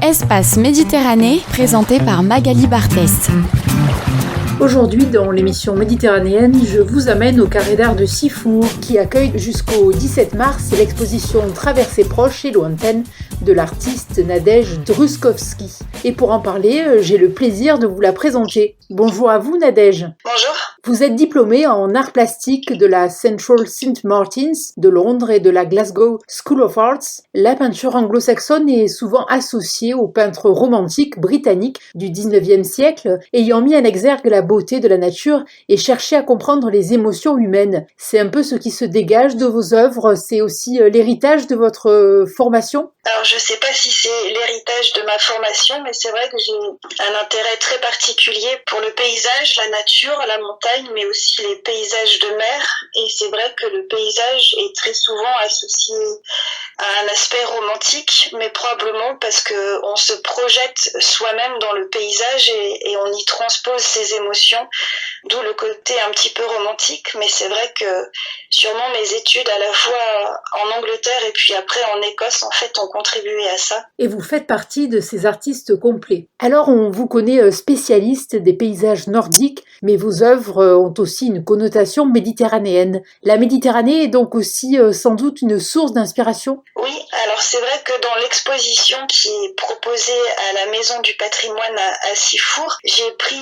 Espace Méditerranée, présenté par Magali Barthès. Aujourd'hui, dans l'émission méditerranéenne, je vous amène au Carré d'art de Sifour, qui accueille jusqu'au 17 mars l'exposition Traversées proches et lointaines de l'artiste Nadège Druskovski. Et pour en parler, j'ai le plaisir de vous la présenter. Bonjour à vous Nadège. Bonjour. Vous êtes diplômée en arts plastiques de la Central St Martin's de Londres et de la Glasgow School of Arts. La peinture anglo-saxonne est souvent associée aux peintres romantiques britanniques du 19e siècle, ayant mis en exergue la beauté de la nature et cherché à comprendre les émotions humaines. C'est un peu ce qui se dégage de vos œuvres, c'est aussi l'héritage de votre formation ? Alors je sais pas si c'est l'héritage de ma formation, mais c'est vrai que j'ai un intérêt très particulier pour le paysage, la nature, la montagne, mais aussi les paysages de mer. Et c'est vrai que le paysage est très souvent associé à un aspect romantique, mais probablement parce que on se projette soi-même dans le paysage et on y transpose ses émotions, d'où le côté un petit peu romantique. Mais c'est vrai que sûrement mes études à la fois en Angleterre et puis après en Écosse, en fait, ont contribué à ça. Et vous faites partie de ces artistes complets. Alors on vous connaît spécialiste des paysages nordiques, mais vos œuvres ont aussi une connotation méditerranéenne. La Méditerranée est donc aussi sans doute une source d'inspiration ? Oui, alors c'est vrai que dans l'exposition qui est proposée à la Maison du Patrimoine à Sifour, j'ai pris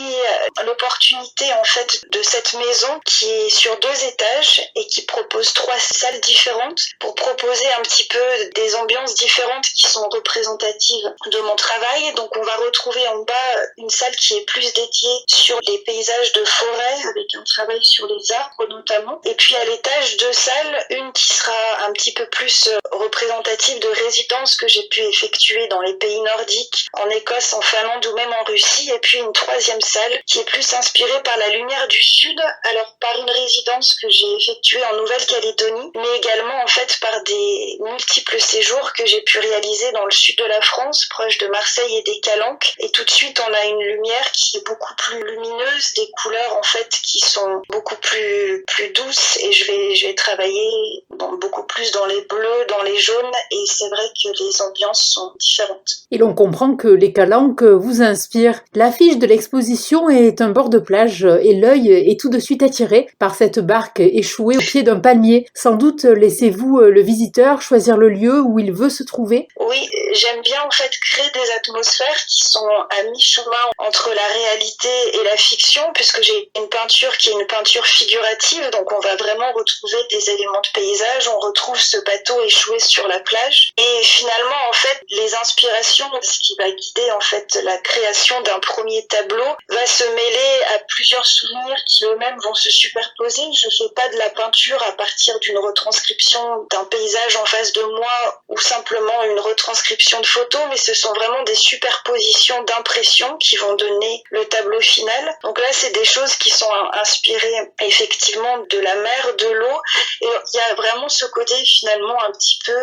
l'opportunité en fait de cette maison qui est sur 2 étages et qui propose 3 salles différentes pour proposer un petit peu des ambiances différentes qui sont représentatives de mon travail. Donc on va retrouver en bas une salle qui est plus dédiée sur les paysages de forêt avec un travail sur les arbres notamment. Et puis à l'étage 2 salles, une qui sera un petit peu plus représentative de résidences que j'ai pu effectuer dans les pays nordiques, en Écosse, en Finlande ou même en Russie. Et puis une 3e salle qui est plus inspirée par la lumière du sud, alors par une résidence que j'ai effectuée en Nouvelle-Calédonie, mais également en fait par des multiples séjours que j'ai pu réaliser dans le sud de la France, proche de Marseille et des Calanques. Et tout de suite, on a une lumière qui est beaucoup plus lumineuse, des couleurs en fait qui sont beaucoup plus douces. Et je vais travailler beaucoup plus dans les bleus, dans les jaunes. Et c'est vrai que les ambiances sont différentes. Et l'on comprend que les Calanques vous inspirent. L'affiche de l'exposition est un bord de plage et l'œil est tout de suite attiré par cette barque échouée au pied d'un palmier. Sans doute laissez-vous le visiteur choisir le lieu où il veut se trouver ? Oui, j'aime bien en fait créer des atmosphères qui sont à mi-chemin entre la réalité et la fiction, puisque j'ai une peinture qui est une peinture figurative, donc on va vraiment retrouver des éléments de paysage, on retrouve ce bateau échoué sur la plage, et finalement en fait les inspirations, ce qui va guider en fait la création d'un premier tableau, va se mêler à plusieurs souvenirs qui eux-mêmes vont se superposer. Je fais pas de la peinture à partir d'une retranscription d'un paysage en face de moi ou simplement une retranscription de photos, mais ce sont vraiment des superpositions d'impressions qui vont donner le tableau final. Donc là, c'est des choses qui sont inspirées effectivement de la mer, de l'eau, et il y a vraiment ce côté finalement un petit peu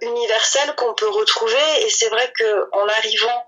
universel qu'on peut retrouver. Et c'est vrai que en arrivant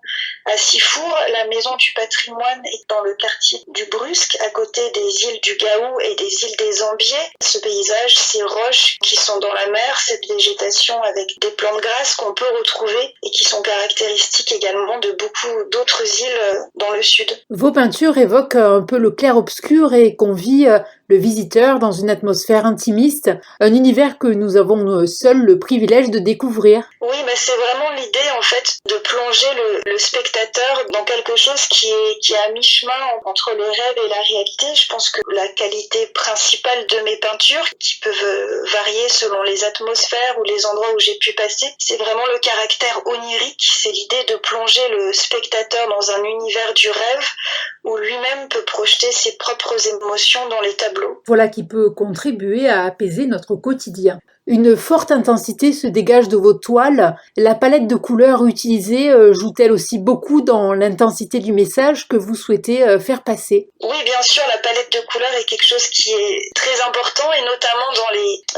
à Sifour, la Maison du Patrimoine est dans le quartier du Brusque, à côté des îles du Gaou et des îles des Ambiers. Ce paysage, ces roches qui sont dans la mer, cette végétation avec des plantes grasses qu'on peut retrouver et qui sont caractéristiques également de beaucoup d'autres îles dans le sud. Vos peintures évoquent un peu le clair-obscur et convient le visiteur dans une atmosphère intimiste, un univers que nous avons seuls le privilège de découvrir. Oui, mais c'est vraiment l'idée en fait de plonger le spectateur dans quelque chose qui est à mi-chemin entre le rêve et la réalité. Je pense que la qualité principale de mes peintures, qui peuvent varier selon les atmosphères ou les endroits où j'ai pu passer, c'est vraiment le caractère onirique. C'est l'idée de plonger le spectateur dans un univers du rêve où lui-même peut projeter ses propres émotions dans les tableaux. Voilà qui peut contribuer à apaiser notre quotidien. Une forte intensité se dégage de vos toiles. La palette de couleurs utilisée joue-t-elle aussi beaucoup dans l'intensité du message que vous souhaitez faire passer ? Oui, bien sûr, la palette de couleurs est quelque chose qui est très important, et notamment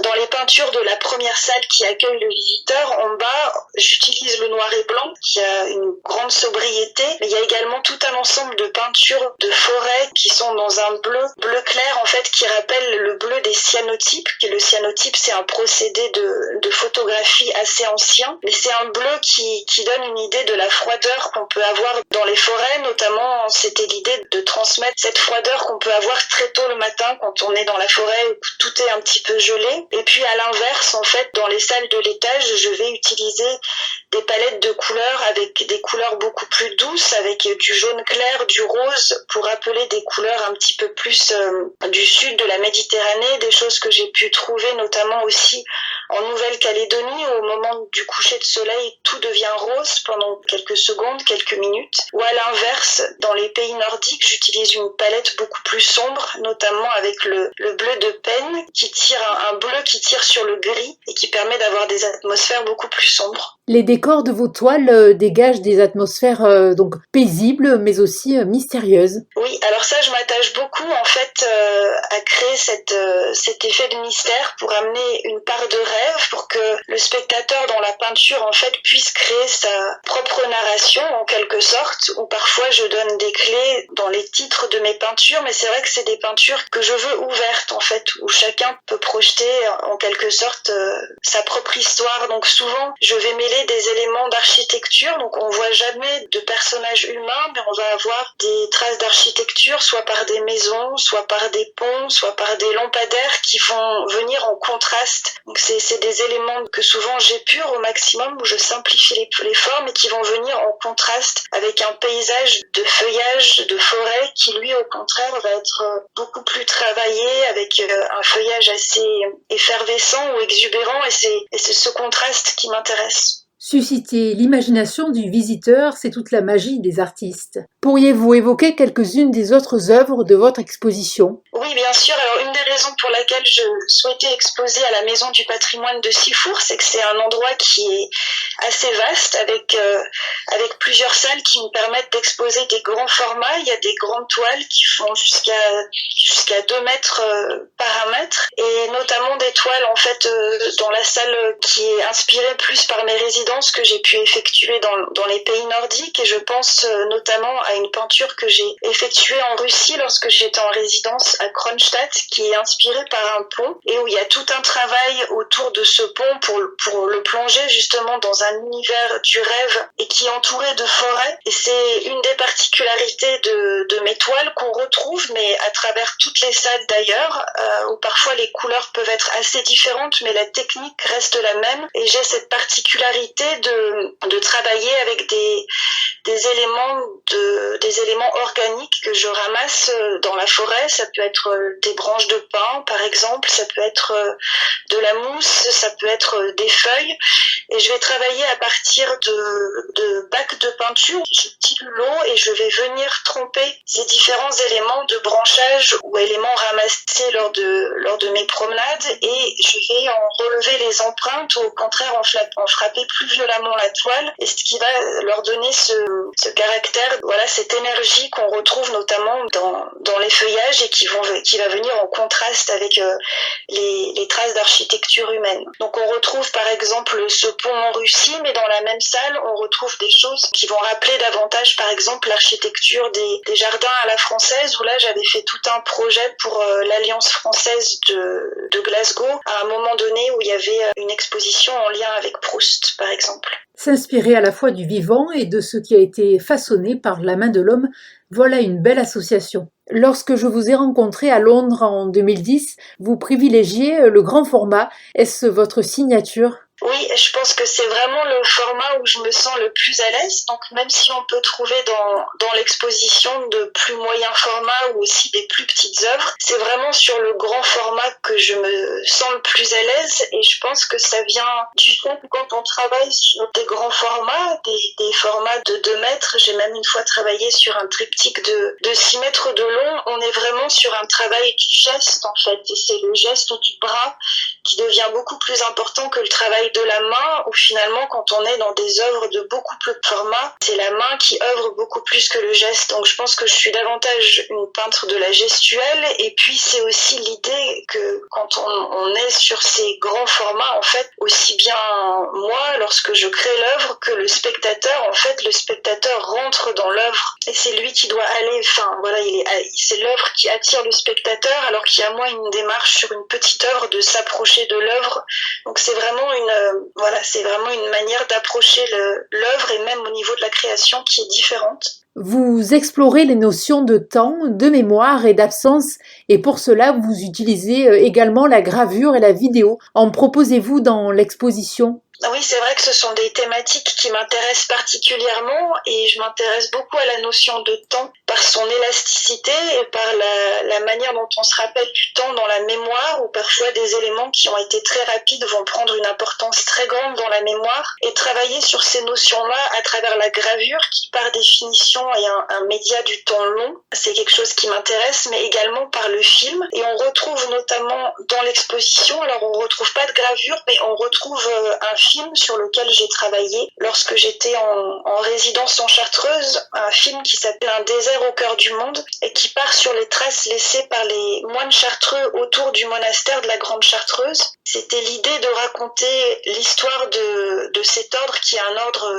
dans les peintures de la première salle qui accueille le visiteur. En bas, j'utilise le noir et blanc, qui a une grande sobriété, mais il y a également tout un ensemble de peintures de forêt qui sont dans un bleu clair, en fait, qui rappelle le bleu des cyanotypes. Le cyanotype, c'est un processus procédé de photographie assez ancien, mais c'est un bleu qui donne une idée de la froideur qu'on peut avoir dans les forêts, notamment c'était l'idée de transmettre cette froideur qu'on peut avoir très tôt le matin quand on est dans la forêt où tout est un petit peu gelé. Et puis à l'inverse, en fait, dans les salles de l'étage, je vais utiliser des palettes de couleurs avec des couleurs beaucoup plus douces, avec du jaune clair, du rose, pour rappeler des couleurs un petit peu plus du sud de la Méditerranée, des choses que j'ai pu trouver notamment aussi en Nouvelle-Calédonie. Au moment du coucher de soleil, tout devient rose pendant quelques secondes, quelques minutes. Ou à l'inverse, dans les pays nordiques, j'utilise une palette beaucoup plus sombre, notamment avec le bleu de Penne, qui tire un bleu qui tire sur le gris et qui permet d'avoir des atmosphères beaucoup plus sombres. Les décors de vos toiles dégagent des atmosphères donc paisibles, mais aussi mystérieuses. Oui, alors ça, je m'attache beaucoup en fait à créer cet effet de mystère pour amener une part de rêve, pour que le spectateur dans la peinture en fait puisse créer sa propre narration en quelque sorte, ou parfois je donne des clés dans les titres de mes peintures, mais c'est vrai que c'est des peintures que je veux ouvertes en fait, où chacun peut projeter en quelque sorte sa propre histoire. Donc souvent, je vais mêler des éléments d'architecture, donc on voit jamais de personnages humains, mais on va avoir des traces d'architecture, soit par des maisons, soit par des ponts, soit par des lampadaires qui vont venir en contraste. Donc c'est des éléments que souvent j'épure au maximum, où je simplifie les formes et qui vont venir en contraste avec un paysage de feuillage, de forêt, qui lui au contraire va être beaucoup plus travaillé, avec un feuillage assez effervescent ou exubérant, et c'est ce contraste qui m'intéresse. Susciter l'imagination du visiteur, c'est toute la magie des artistes. Pourriez-vous évoquer quelques-unes des autres œuvres de votre exposition ? Oui, bien sûr. Alors, une des raisons pour laquelle je souhaitais exposer à la Maison du patrimoine de Sifour, c'est que c'est un endroit qui est assez vaste, avec plusieurs salles qui me permettent d'exposer des grands formats. Il y a des grandes toiles qui font jusqu'à 2 mètres par 1 mètre, et notamment des toiles en fait dans la salle qui est inspirée plus par mes résidences que j'ai pu effectuer dans les pays nordiques, et je pense notamment à une peinture que j'ai effectuée en Russie lorsque j'étais en résidence à Kronstadt, qui est inspirée par un pont, et où il y a tout un travail autour de ce pont pour le plonger justement dans un univers du rêve, et qui est entouré de forêts. Et c'est une des particularités de mes toiles qu'on retrouve, mais à travers toutes les salles d'ailleurs, où parfois les couleurs peuvent être assez différentes, mais la technique reste la même, et j'ai cette particularité de travailler avec des éléments organiques que je ramasse dans la forêt. Ça peut être des branches de pin par exemple, ça peut être de la mousse, ça peut être des feuilles, et je vais travailler à partir de bacs de peinture. Je dilue l'eau et je vais venir tremper ces différents éléments de branchage ou éléments ramassés lors de mes promenades, et je vais en relever les empreintes, ou au contraire en frapper plus violemment la toile, et ce qui va leur donner ce caractère, voilà, cette énergie qu'on retrouve notamment dans les feuillages, et qui va venir en contraste avec les traces d'architecture humaine. Donc on retrouve par exemple ce pont en Russie, mais dans la même salle on retrouve des choses qui vont rappeler davantage par exemple l'architecture des jardins à la française, où là j'avais fait tout un projet pour l'Alliance française de Glasgow, à un moment donné où il y avait une exposition en lien avec Proust par exemple. S'inspirer à la fois du vivant et de ce qui a été façonné par la main de l'homme, voilà une belle association. Lorsque je vous ai rencontré à Londres en 2010, vous privilégiez le grand format. Est-ce votre signature ? Oui, je pense que c'est vraiment le format où je me sens le plus à l'aise. Donc même si on peut trouver dans l'exposition de plus moyens formats ou aussi des plus petites œuvres, c'est vraiment sur le grand format que je me sens le plus à l'aise. Et je pense que ça vient du fait que quand on travaille sur des grands formats, des formats de 2 mètres, j'ai même une fois travaillé sur un triptyque de 6 mètres de long, on est vraiment sur un travail du geste en fait. Et c'est le geste du bras qui devient beaucoup plus important que le travail de la main, où finalement quand on est dans des œuvres de beaucoup plus de format, c'est la main qui œuvre beaucoup plus que le geste. Donc je pense que je suis davantage une peintre de la gestuelle, et puis c'est aussi l'idée que quand on est sur ces grands formats, en fait, aussi bien moi lorsque je crée l'œuvre que le spectateur spectateur, en fait, le spectateur rentre dans l'œuvre et c'est lui qui doit aller, c'est l'œuvre qui attire le spectateur, alors qu'il y a moins une démarche sur une petite œuvre de s'approcher de l'œuvre. Donc c'est vraiment une manière d'approcher l'œuvre et même au niveau de la création qui est différente. Vous explorez les notions de temps, de mémoire et d'absence, et pour cela vous utilisez également la gravure et la vidéo. En proposez-vous dans l'exposition ? Oui, c'est vrai que ce sont des thématiques qui m'intéressent particulièrement et je m'intéresse beaucoup à la notion de temps par son élasticité et par la manière dont on se rappelle du temps dans la mémoire, où parfois des éléments qui ont été très rapides vont prendre une importance très grande dans la mémoire, et travailler sur ces notions-là à travers la gravure qui par définition est un média du temps long. C'est quelque chose qui m'intéresse, mais également par le film, et on retrouve notamment dans l'exposition, alors on retrouve pas de gravure, mais on retrouve un film sur lequel j'ai travaillé lorsque j'étais en résidence en Chartreuse, un film qui s'appelle Un désert au cœur du monde et qui part sur les traces laissées par les moines chartreux autour du monastère de la Grande Chartreuse. C'était l'idée de raconter l'histoire de cet ordre qui est un ordre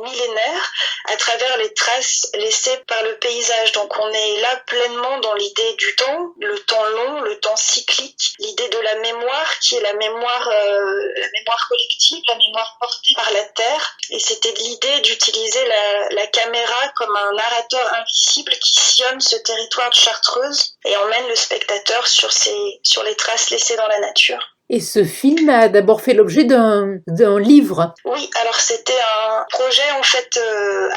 millénaire à travers les traces laissées par le paysage. Donc on est là pleinement dans l'idée du temps, le temps long, le temps cyclique, l'idée de la mémoire qui est la mémoire collective, la mémoire portée par la terre. Et c'était l'idée d'utiliser la caméra comme un narrateur invisible qui sillonne ce territoire de Chartreuse et emmène le spectateur sur les traces laissées dans la nature. Et ce film a d'abord fait l'objet d'un livre. Oui, alors c'était un projet en fait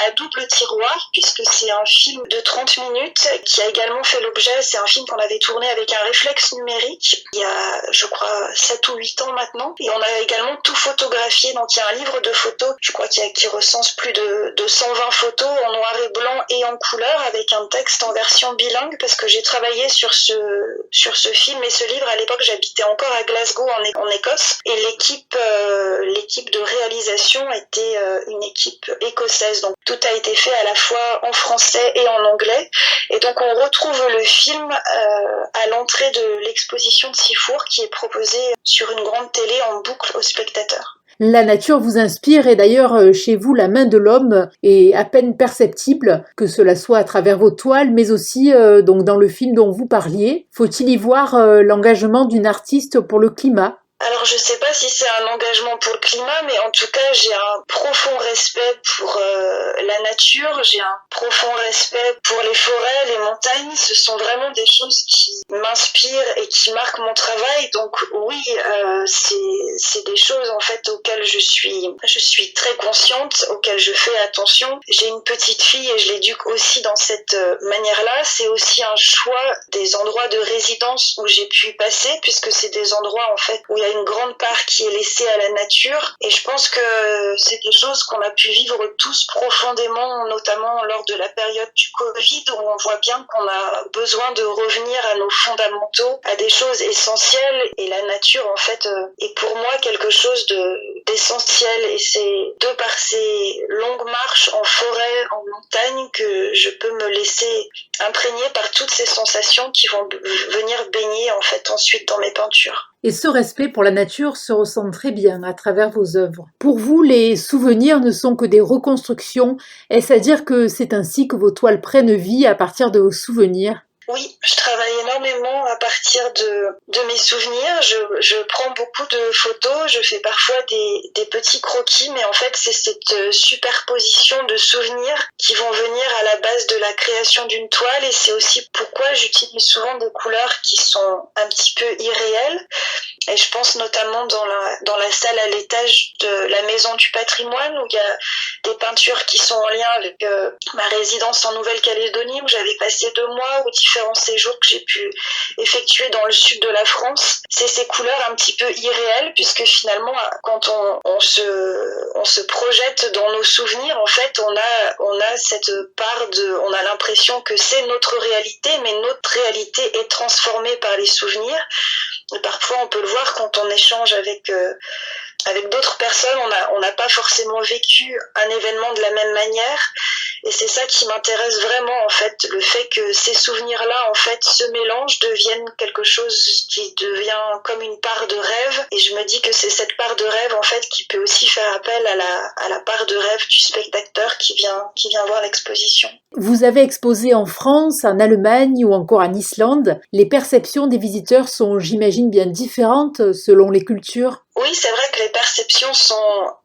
à double tiroir, puisque c'est un film de 30 minutes qui a également fait l'objet, c'est un film qu'on avait tourné avec un réflexe numérique il y a, je crois, 7 ou 8 ans maintenant, et on a également tout photographié, donc il y a un livre de photos, je crois qui recense plus de 120 photos en noir et blanc et en couleur, avec un texte en version bilingue, parce que j'ai travaillé sur ce film et ce livre, à l'époque j'habitais encore à Glasgow en Écosse, et l'équipe de réalisation était une équipe écossaise, donc tout a été fait à la fois en français et en anglais, et donc on retrouve le film à l'entrée de l'exposition de Sifour qui est proposée sur une grande télé en boucle aux spectateurs. La nature vous inspire et d'ailleurs chez vous la main de l'homme est à peine perceptible, que cela soit à travers vos toiles mais aussi donc dans le film dont vous parliez. Faut-il y voir l'engagement d'une artiste pour le climat ? Alors je sais pas si c'est un engagement pour le climat, mais en tout cas j'ai un profond respect pour la nature, j'ai un profond respect pour les forêts, les montagnes. Ce sont vraiment des choses qui m'inspirent et qui marquent mon travail. Donc oui, c'est des choses en fait auxquelles je suis très consciente, auxquelles je fais attention. J'ai une petite fille et je l'éduque aussi dans cette manière-là. C'est aussi un choix des endroits de résidence où j'ai pu y passer, puisque c'est des endroits en fait où il y a une grande part qui est laissée à la nature, et je pense que c'est des choses qu'on a pu vivre tous profondément, notamment lors de la période du Covid, où on voit bien qu'on a besoin de revenir à nos fondamentaux, à des choses essentielles, et la nature en fait est pour moi quelque chose d'essentiel, et c'est de par ces longues marches en forêt, en montagne, que je peux me laisser imprégner par toutes ces sensations qui vont venir baigner en fait ensuite dans mes peintures. Et ce respect pour la nature se ressent très bien à travers vos œuvres. Pour vous, les souvenirs ne sont que des reconstructions. Est-ce à dire que c'est ainsi que vos toiles prennent vie à partir de vos souvenirs ? Oui, je travaille énormément à partir de mes souvenirs. Je prends beaucoup de photos, je fais parfois des petits croquis, mais en fait c'est cette superposition de souvenirs qui vont venir à la base de la création d'une toile, et c'est aussi pourquoi j'utilise souvent des couleurs qui sont un petit peu irréelles. Et je pense notamment dans la salle à l'étage de la Maison du Patrimoine, où il y a des peintures qui sont en lien avec ma résidence en Nouvelle-Calédonie, où j'avais passé 2 mois, ou différents séjours que j'ai pu effectuer dans le sud de la France. C'est ces couleurs un petit peu irréelles, puisque finalement, quand on se projette dans nos souvenirs, en fait, on a cette part on a l'impression que c'est notre réalité, mais notre réalité est transformée par les souvenirs. Et parfois, on peut le voir quand on échange avec d'autres personnes, on n'a pas forcément vécu un événement de la même manière. Et c'est ça qui m'intéresse vraiment, en fait, le fait que ces souvenirs-là, en fait, se mélangent, deviennent quelque chose qui devient comme une part de rêve. Et je me dis que c'est cette part de rêve, en fait, qui peut aussi faire appel à la part de rêve du spectateur qui vient voir l'exposition. Vous avez exposé en France, en Allemagne ou encore en Islande. Les perceptions des visiteurs sont, j'imagine, bien différentes selon les cultures. Oui, c'est vrai que les perceptions sont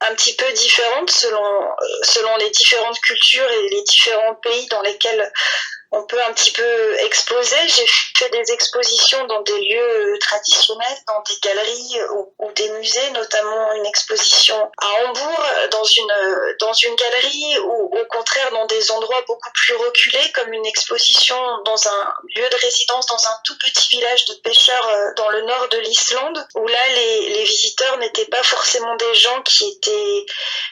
un petit peu différentes selon les différentes cultures et les différents pays dans lesquels on peut un petit peu exposer. J'ai fait des expositions dans des lieux traditionnels, dans des galeries ou des musées, notamment une exposition à Hambourg, dans une galerie, ou au contraire dans des endroits beaucoup plus reculés, comme une exposition dans un lieu de résidence dans un tout petit village de pêcheurs dans le nord de l'Islande, où là les visiteurs n'étaient pas forcément des gens qui étaient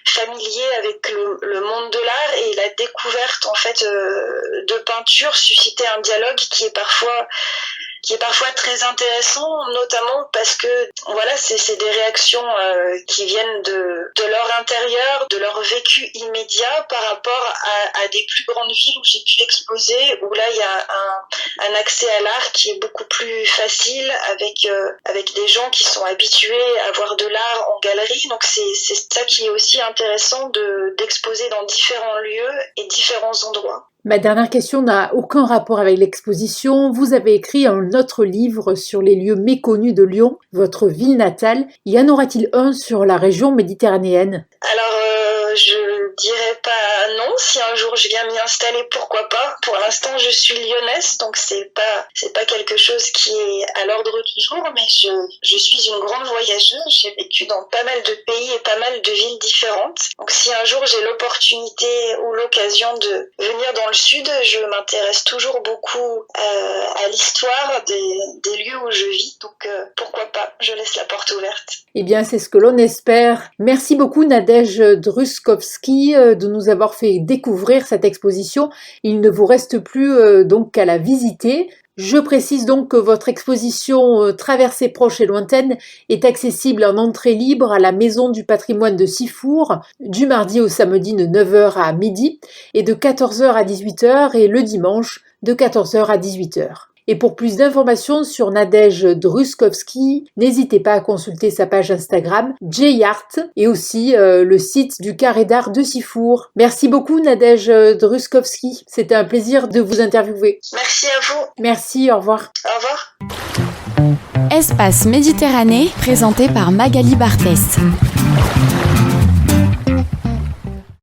familiers avec le monde de l'art, et la découverte en fait de peinture suscitait un dialogue qui est parfois très intéressant, notamment parce que voilà, c'est des réactions qui viennent de leur intérieur, de leur vécu immédiat par rapport à des plus grandes villes où j'ai pu exposer, où là il y a un accès à l'art qui est beaucoup plus facile avec des gens qui sont habitués à voir de l'art en galerie. Donc c'est ça qui est aussi intéressant d'exposer dans différents lieux et différents endroits. Ma dernière question n'a aucun rapport avec l'exposition. Vous avez écrit un autre livre sur les lieux méconnus de Lyon, votre ville natale. Y en aura-t-il un sur la région méditerranéenne ? Alors, je dirais pas non. Si un jour je viens m'y installer, pourquoi pas. Pour l'instant, je suis lyonnaise, donc c'est pas quelque chose qui est à l'ordre du jour, mais je suis une grande voyageuse. J'ai vécu dans pas mal de pays et pas mal de villes différentes. Donc si un jour j'ai l'opportunité ou l'occasion de venir dans le sud, je m'intéresse toujours beaucoup à l'histoire des lieux où je vis. Donc pourquoi pas, je laisse la porte ouverte. Eh bien, c'est ce que l'on espère. Merci beaucoup Nadège Druskowski de nous avoir fait découvrir cette exposition. Il ne vous reste plus donc qu'à la visiter. Je précise donc que votre exposition Traversées proches et lointaines est accessible en entrée libre à la Maison du patrimoine de Sifour du mardi au samedi de 9h à midi et de 14h à 18h et le dimanche de 14h à 18h. Et pour plus d'informations sur Nadège Druskowski, n'hésitez pas à consulter sa page Instagram Jart et aussi le site du Carré d'Art de Sifour. Merci beaucoup Nadège Druskowski, c'était un plaisir de vous interviewer. Merci à vous. Merci, au revoir. Au revoir. Espace Méditerranée, présenté par Magali Barthès.